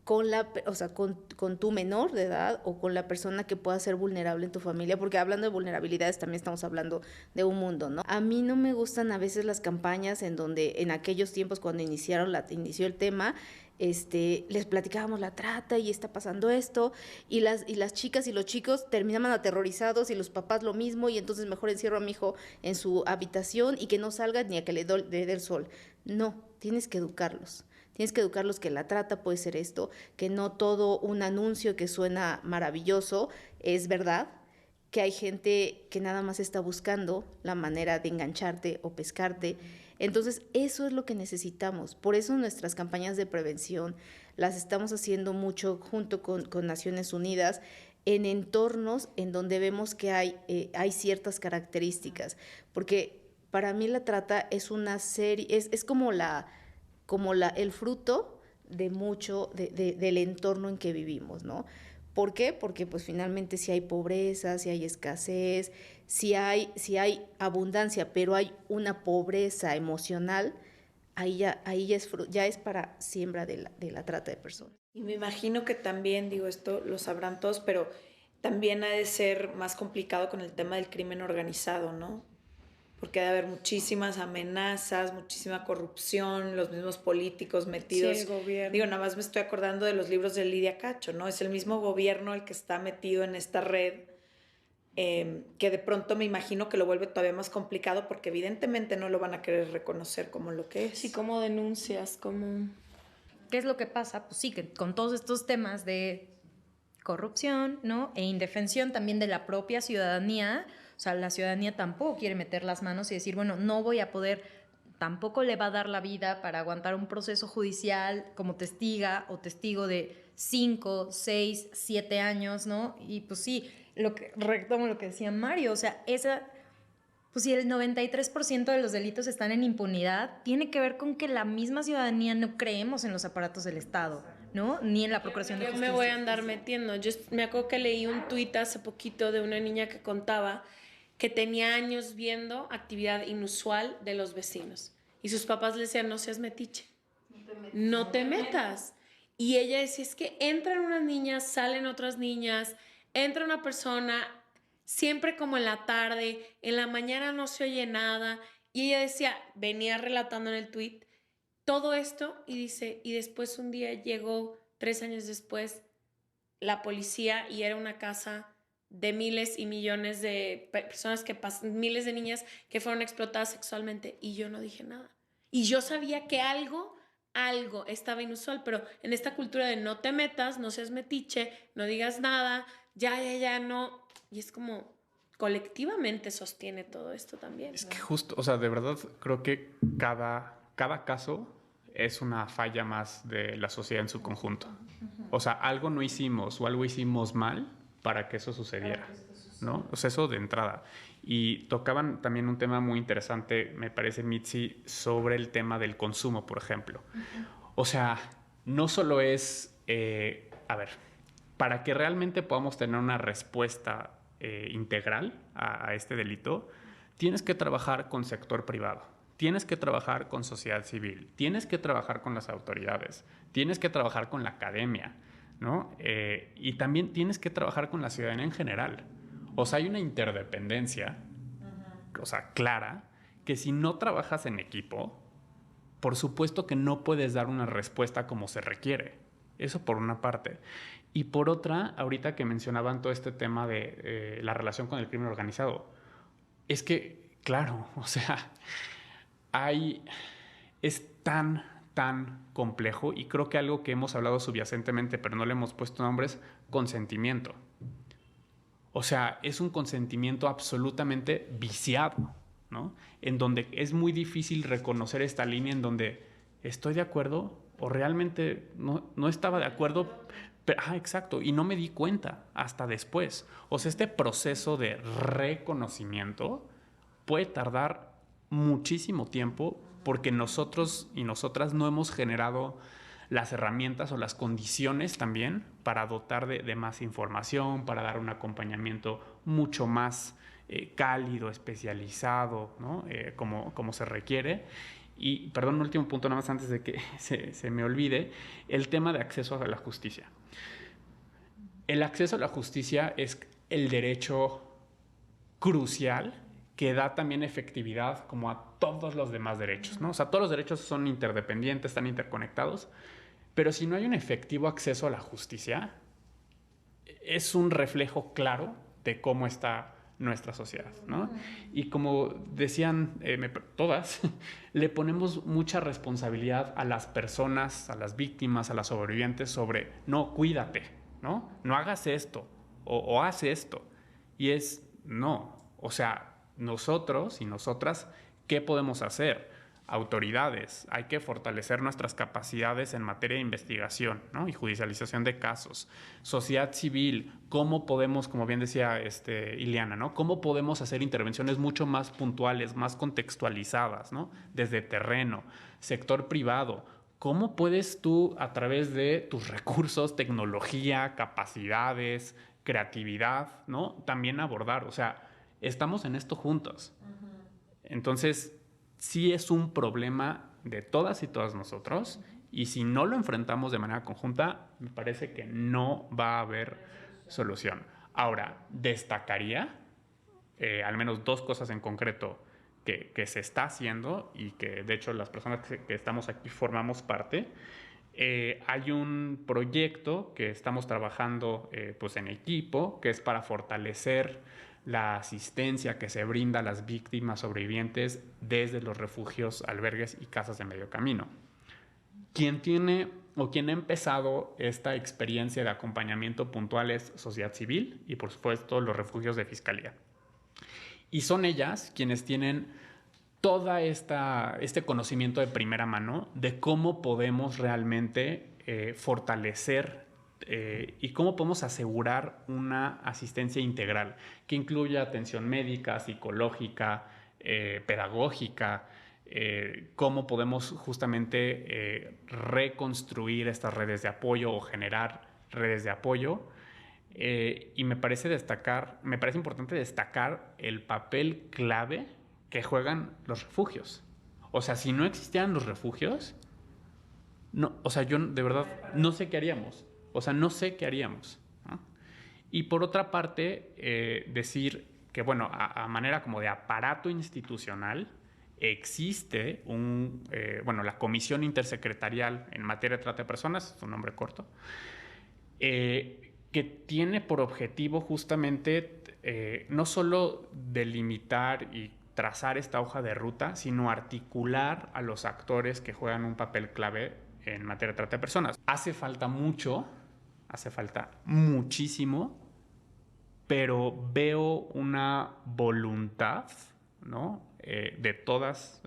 con tu menor de edad o con la persona que pueda ser vulnerable en tu familia, porque hablando de vulnerabilidades también estamos hablando de un mundo, ¿no? A mí no me gustan a veces las campañas en donde en aquellos tiempos cuando inició el tema, les platicábamos la trata y está pasando esto, y las chicas y los chicos terminaban aterrorizados y los papás lo mismo, y entonces mejor encierro a mi hijo en su habitación y que no salga ni a que le dé el sol. No, tienes que educarlos. Tienes que educarlos que la trata puede ser esto, que no todo un anuncio que suena maravilloso es verdad, que hay gente que nada más está buscando la manera de engancharte o pescarte. Entonces, eso es lo que necesitamos. Por eso nuestras campañas de prevención las estamos haciendo mucho junto con Naciones Unidas en entornos en donde vemos que hay ciertas características. Porque para mí la trata es una serie, es como el fruto de mucho del entorno en que vivimos, ¿no? ¿Por qué? Porque pues finalmente si hay pobreza, si hay escasez, si hay abundancia, pero hay una pobreza emocional, ahí ya es para siembra de la trata de personas. Y me imagino que también, digo, esto lo sabrán todos, pero también ha de ser más complicado con el tema del crimen organizado, ¿no? Porque ha de haber muchísimas amenazas, muchísima corrupción, los mismos políticos metidos. Sí, el gobierno. Digo, nada más me estoy acordando de los libros de Lidia Cacho, ¿no? Es el mismo gobierno el que está metido en esta red, que de pronto me imagino que lo vuelve todavía más complicado porque evidentemente no lo van a querer reconocer como lo que es. Sí, como denuncias, como... ¿Qué es lo que pasa? Pues sí, que con todos estos temas de corrupción, ¿no? E indefensión también de la propia ciudadanía. O sea, la ciudadanía tampoco quiere meter las manos y decir, bueno, no voy a poder, tampoco le va a dar la vida para aguantar un proceso judicial como testiga o testigo de 5, 6, 7 años, ¿no? Y pues sí, retomo lo que decía Mario, o sea, pues si el 93% de los delitos están en impunidad, tiene que ver con que la misma ciudadanía no creemos en los aparatos del Estado, ¿no? Ni en la Procuración de Justicia. Yo me voy a andar metiendo. Yo me acuerdo que leí un tuit hace poquito de una niña que contaba que tenía años viendo actividad inusual de los vecinos. Y sus papás le decían, no seas metiche, no te metas. Y ella decía, es que entran unas niñas, salen otras niñas, entra una persona, siempre como en la tarde, en la mañana no se oye nada. Y ella decía, venía relatando en el tuit todo esto y dice, y después un día llegó, 3 años después, la policía y era una casa de miles y millones de personas miles de niñas que fueron explotadas sexualmente y yo no dije nada. Y yo sabía que algo estaba inusual, pero en esta cultura de no te metas, no seas metiche, no digas nada, ya, no. Y es como colectivamente sostiene todo esto también. Es que justo, o sea, de verdad creo que cada caso es una falla más de la sociedad en su conjunto. O sea, algo no hicimos o algo hicimos mal para que eso sucediera, ¿no? O sea, eso de entrada. Y tocaban también un tema muy interesante, me parece, Mitzi, sobre el tema del consumo, por ejemplo. O sea, no solo es, para que realmente podamos tener una respuesta integral a este delito, tienes que trabajar con sector privado, tienes que trabajar con sociedad civil, tienes que trabajar con las autoridades, tienes que trabajar con la academia, ¿no? Y también tienes que trabajar con la ciudadanía en general. O sea, hay una interdependencia, o sea, clara, que si no trabajas en equipo, por supuesto que no puedes dar una respuesta como se requiere. Eso por una parte. Y por otra, ahorita que mencionaban todo este tema de la relación con el crimen organizado, es que, claro, o sea, es tan complejo, y creo que algo que hemos hablado subyacentemente, pero no le hemos puesto nombres, consentimiento. O sea, es un consentimiento absolutamente viciado, ¿no? En donde es muy difícil reconocer esta línea en donde estoy de acuerdo o realmente no estaba de acuerdo, pero, exacto, y no me di cuenta hasta después. O sea, este proceso de reconocimiento puede tardar muchísimo tiempo porque nosotros y nosotras no hemos generado las herramientas o las condiciones también para dotar de más información, para dar un acompañamiento mucho más cálido, especializado, ¿no? Como se requiere. Y, perdón, un último punto nada más antes de que se me olvide, el tema de acceso a la justicia. El acceso a la justicia es el derecho crucial que da también efectividad como a todos los demás derechos, ¿no? O sea, todos los derechos son interdependientes, están interconectados, Pero si no hay un efectivo acceso a la justicia, es un reflejo claro de cómo está nuestra sociedad, ¿no? Y como decían todas, le ponemos mucha responsabilidad a las personas, a las víctimas, a las sobrevivientes sobre, no, cuídate, ¿no? No hagas esto o haz esto. Y no. O sea, nosotros y nosotras, ¿qué podemos hacer? Autoridades, hay que fortalecer nuestras capacidades en materia de investigación, ¿no? Y judicialización de casos. Sociedad civil, ¿cómo podemos, como bien decía Ileana, ¿no? ¿Cómo podemos hacer intervenciones mucho más puntuales, más contextualizadas, ¿no? Desde terreno. Sector privado, ¿cómo puedes tú, a través de tus recursos, tecnología, capacidades, creatividad, ¿no? También abordar, o sea, estamos en esto juntos. Entonces, sí es un problema de todas y todas nosotros, y si no lo enfrentamos de manera conjunta, me parece que no va a haber solución. Ahora, destacaría al menos 2 cosas en concreto que se está haciendo y que de hecho las personas que estamos aquí formamos parte. Hay un proyecto que estamos trabajando pues en equipo, que es para fortalecer la asistencia que se brinda a las víctimas sobrevivientes desde los refugios, albergues y casas de medio camino. Quien tiene o quien ha empezado esta experiencia de acompañamiento puntual es sociedad civil y, por supuesto, los refugios de fiscalía. Y son ellas quienes tienen todo este conocimiento de primera mano de cómo podemos realmente fortalecer y cómo podemos asegurar una asistencia integral que incluya atención médica, psicológica, pedagógica, cómo podemos justamente reconstruir estas redes de apoyo o generar redes de apoyo. Y me parece importante destacar el papel clave que juegan los refugios. O sea, si no existieran los refugios, no, o sea, yo de verdad no sé qué haríamos. O sea, no sé qué haríamos, ¿no? Y por otra parte, decir que, bueno, a manera como de aparato institucional, existe la Comisión Intersecretarial en materia de trata de personas, es un nombre corto, que tiene por objetivo justamente no solo delimitar y trazar esta hoja de ruta, sino articular a los actores que juegan un papel clave en materia de trata de personas. Hace falta muchísimo, pero veo una voluntad, ¿no? De todas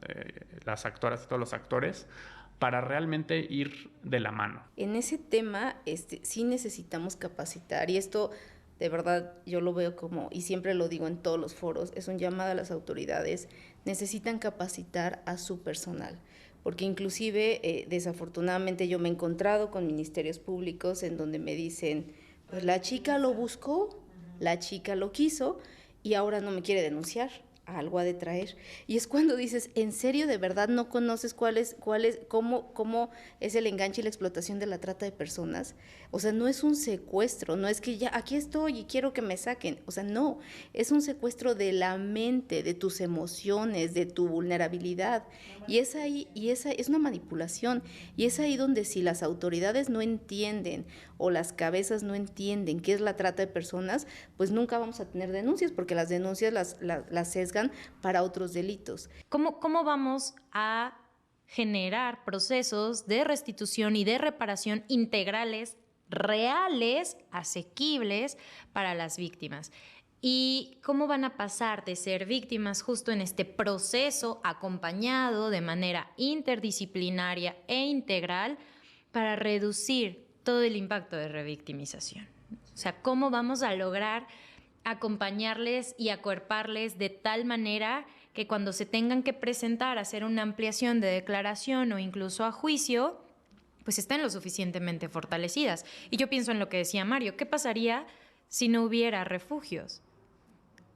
las actoras y todos los actores para realmente ir de la mano. En ese tema sí necesitamos capacitar, y esto de verdad yo lo veo como, y siempre lo digo en todos los foros, es un llamado a las autoridades, necesitan capacitar a su personal. Porque inclusive, desafortunadamente, yo me he encontrado con ministerios públicos en donde me dicen, pues la chica lo buscó, la chica lo quiso y ahora no me quiere denunciar, algo ha de traer. Y es cuando dices, ¿en serio de verdad no conoces cómo es el enganche y la explotación de la trata de personas? O sea, no es un secuestro, no es que ya aquí estoy y quiero que me saquen. O sea, no, es un secuestro de la mente, de tus emociones, de tu vulnerabilidad. Y esa es una manipulación. Y es ahí donde si las autoridades no entienden o las cabezas no entienden qué es la trata de personas, pues nunca vamos a tener denuncias, porque las denuncias las sesgan para otros delitos. ¿Cómo vamos a generar procesos de restitución y de reparación integrales, reales, asequibles para las víctimas? ¿Y cómo van a pasar de ser víctimas justo en este proceso acompañado de manera interdisciplinaria e integral para reducir todo el impacto de revictimización? O sea, ¿cómo vamos a lograr acompañarles y acuerparles de tal manera que cuando se tengan que presentar a hacer una ampliación de declaración o incluso a juicio, pues estén lo suficientemente fortalecidas? Y yo pienso en lo que decía Mario, ¿qué pasaría si no hubiera refugios?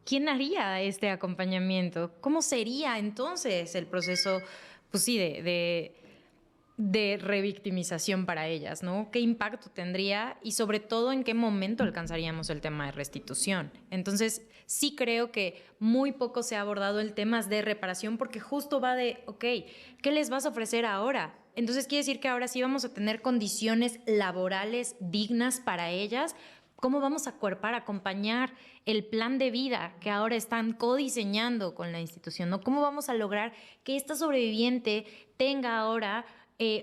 ¿Quién haría este acompañamiento? ¿Cómo sería entonces el proceso, pues sí, de revictimización para ellas, ¿no? ¿Qué impacto tendría? Y sobre todo, ¿en qué momento alcanzaríamos el tema de restitución? Entonces, sí creo que muy poco se ha abordado el tema de reparación, porque justo va de, ok, ¿qué les vas a ofrecer ahora? Entonces quiere decir que ahora sí vamos a tener condiciones laborales dignas para ellas. ¿Cómo vamos a acuerpar, acompañar el plan de vida que ahora están codiseñando con la institución, ¿no? ¿Cómo vamos a lograr que esta sobreviviente tenga ahora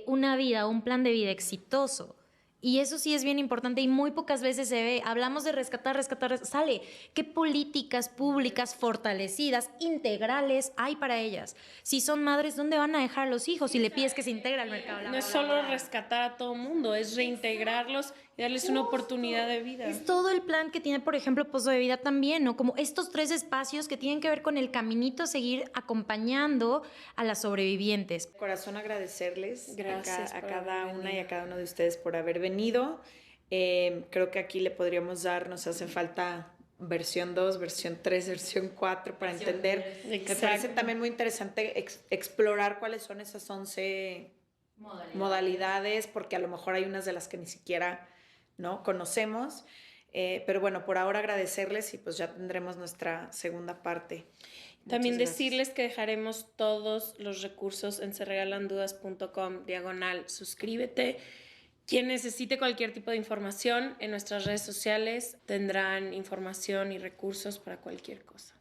una vida, un plan de vida exitoso? Y eso sí es bien importante y muy pocas veces se ve. Hablamos de rescatar, sale. ¿Qué políticas públicas fortalecidas, integrales hay para ellas? Si son madres, ¿dónde van a dejar a los hijos si le pides que se integre al mercado laboral? No es solo rescatar a todo mundo, es reintegrarlos y darles una oportunidad de vida. Es todo el plan que tiene, por ejemplo, Pozo de Vida también, ¿no? Como estos 3 espacios que tienen que ver con el caminito a seguir acompañando a las sobrevivientes. Corazón agradecerles Gracias a por cada haber una y venido. a cada uno de ustedes por haber venido. Creo que aquí le podríamos dar, nos hace falta versión 2, versión 3, versión 4 para entender. Me parece Exacto. también muy interesante explorar cuáles son esas 11 modalidades, porque a lo mejor hay unas de las que ni siquiera, ¿no?, conocemos. Pero bueno, por ahora agradecerles y pues ya tendremos nuestra segunda parte. También Muchas gracias. decirles que dejaremos todos los recursos en seregalandudas.com/suscríbete. Quien necesite cualquier tipo de información en nuestras redes sociales tendrán información y recursos para cualquier cosa.